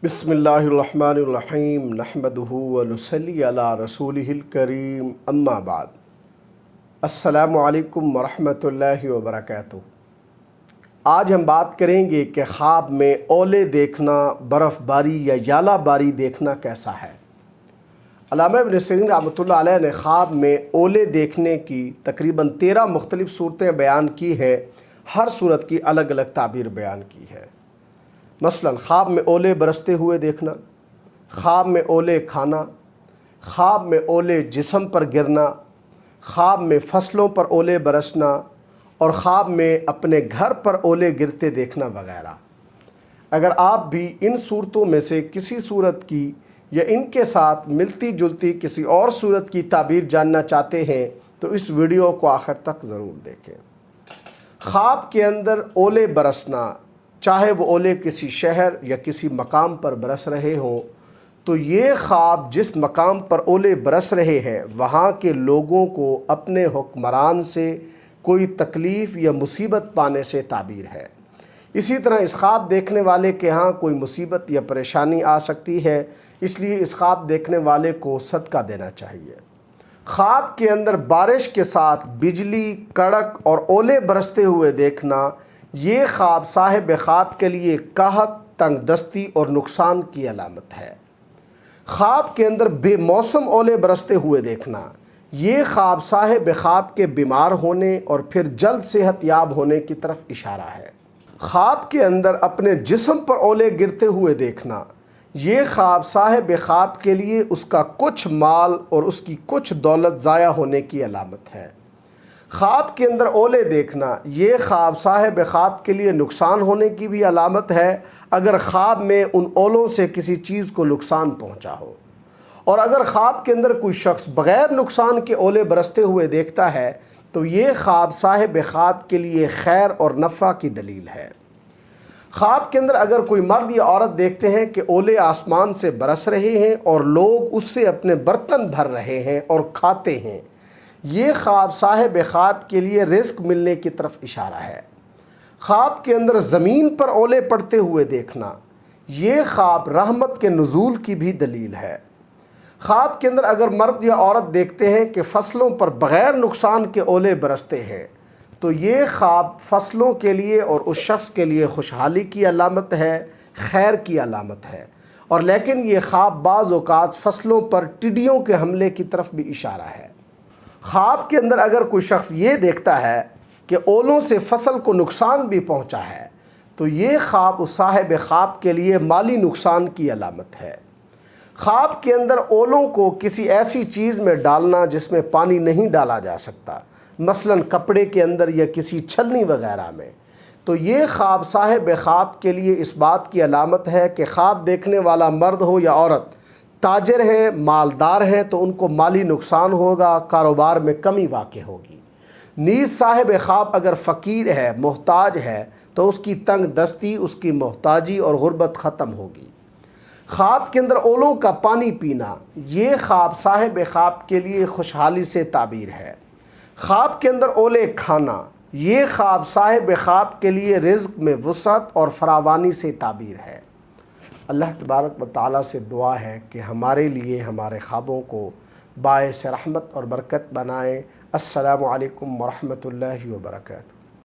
بسم اللہ الرحمن الرحیم نحمدہ ونصلی علی رسولہ الکریم اما بعد السلام علیکم ورحمۃ اللہ وبرکاتہ۔ آج ہم بات کریں گے کہ خواب میں اولے دیکھنا، برف باری یا ژالہ باری دیکھنا کیسا ہے۔ علامہ ابن سیرین رحمۃ اللہ علیہ نے خواب میں اولے دیکھنے کی تقریباً 13 مختلف صورتیں بیان کی ہیں، ہر صورت کی الگ الگ تعبیر بیان کی ہے۔ مثلا خواب میں اولے برستے ہوئے دیکھنا، خواب میں اولے کھانا، خواب میں اولے جسم پر گرنا، خواب میں فصلوں پر اولے برسنا اور خواب میں اپنے گھر پر اولے گرتے دیکھنا وغیرہ۔ اگر آپ بھی ان صورتوں میں سے کسی صورت کی یا ان کے ساتھ ملتی جلتی کسی اور صورت کی تعبیر جاننا چاہتے ہیں تو اس ویڈیو کو آخر تک ضرور دیکھیں۔ خواب کے اندر اولے برسنا، چاہے وہ اولے کسی شہر یا کسی مقام پر برس رہے ہوں، تو یہ خواب جس مقام پر اولے برس رہے ہیں وہاں کے لوگوں کو اپنے حکمران سے کوئی تکلیف یا مصیبت پانے سے تعبیر ہے۔ اسی طرح اس خواب دیکھنے والے کے ہاں کوئی مصیبت یا پریشانی آ سکتی ہے، اس لیے اس خواب دیکھنے والے کو صدقہ دینا چاہیے۔ خواب کے اندر بارش کے ساتھ بجلی، کڑک اور اولے برستے ہوئے دیکھنا، یہ خواب صاحب خواب کے لیے قحط، تنگ دستی اور نقصان کی علامت ہے۔ خواب کے اندر بے موسم اولے برستے ہوئے دیکھنا، یہ خواب صاحب خواب کے بیمار ہونے اور پھر جلد صحت یاب ہونے کی طرف اشارہ ہے۔ خواب کے اندر اپنے جسم پر اولے گرتے ہوئے دیکھنا، یہ خواب صاحب خواب کے لیے اس کا کچھ مال اور اس کی کچھ دولت ضائع ہونے کی علامت ہے۔ خواب کے اندر اولے دیکھنا، یہ خواب صاحب خواب کے لیے نقصان ہونے کی بھی علامت ہے اگر خواب میں ان اولوں سے کسی چیز کو نقصان پہنچا ہو، اور اگر خواب کے اندر کوئی شخص بغیر نقصان کے اولے برستے ہوئے دیکھتا ہے تو یہ خواب صاحب خواب کے لیے خیر اور نفع کی دلیل ہے۔ خواب کے اندر اگر کوئی مرد یا عورت دیکھتے ہیں کہ اولے آسمان سے برس رہے ہیں اور لوگ اس سے اپنے برتن بھر رہے ہیں اور کھاتے ہیں، یہ خواب صاحب خواب کے لیے رزق ملنے کی طرف اشارہ ہے۔ خواب کے اندر زمین پر اولے پڑتے ہوئے دیکھنا، یہ خواب رحمت کے نزول کی بھی دلیل ہے۔ خواب کے اندر اگر مرد یا عورت دیکھتے ہیں کہ فصلوں پر بغیر نقصان کے اولے برستے ہیں تو یہ خواب فصلوں کے لیے اور اس شخص کے لیے خوشحالی کی علامت ہے، خیر کی علامت ہے، اور لیکن یہ خواب بعض اوقات فصلوں پر ٹڈیوں کے حملے کی طرف بھی اشارہ ہے۔ خواب کے اندر اگر کوئی شخص یہ دیکھتا ہے کہ اولوں سے فصل کو نقصان بھی پہنچا ہے تو یہ خواب اس صاحب خواب کے لیے مالی نقصان کی علامت ہے۔ خواب کے اندر اولوں کو کسی ایسی چیز میں ڈالنا جس میں پانی نہیں ڈالا جا سکتا، مثلا کپڑے کے اندر یا کسی چھلنی وغیرہ میں، تو یہ خواب صاحب خواب کے لیے اس بات کی علامت ہے کہ خواب دیکھنے والا مرد ہو یا عورت تاجر ہیں، مالدار ہیں تو ان کو مالی نقصان ہوگا، کاروبار میں کمی واقع ہوگی۔ نیز صاحب خواب اگر فقیر ہے، محتاج ہے تو اس کی تنگ دستی، اس کی محتاجی اور غربت ختم ہوگی۔ خواب کے اندر اولوں کا پانی پینا، یہ خواب صاحب خواب کے لیے خوشحالی سے تعبیر ہے۔ خواب کے اندر اولے کھانا، یہ خواب صاحب خواب کے لیے رزق میں وسعت اور فراوانی سے تعبیر ہے۔ اللہ تبارک و تعالیٰ سے دعا ہے کہ ہمارے لیے ہمارے خوابوں کو باعث رحمت اور برکت بنائے۔ السلام علیکم ورحمۃ اللہ وبرکاتہ۔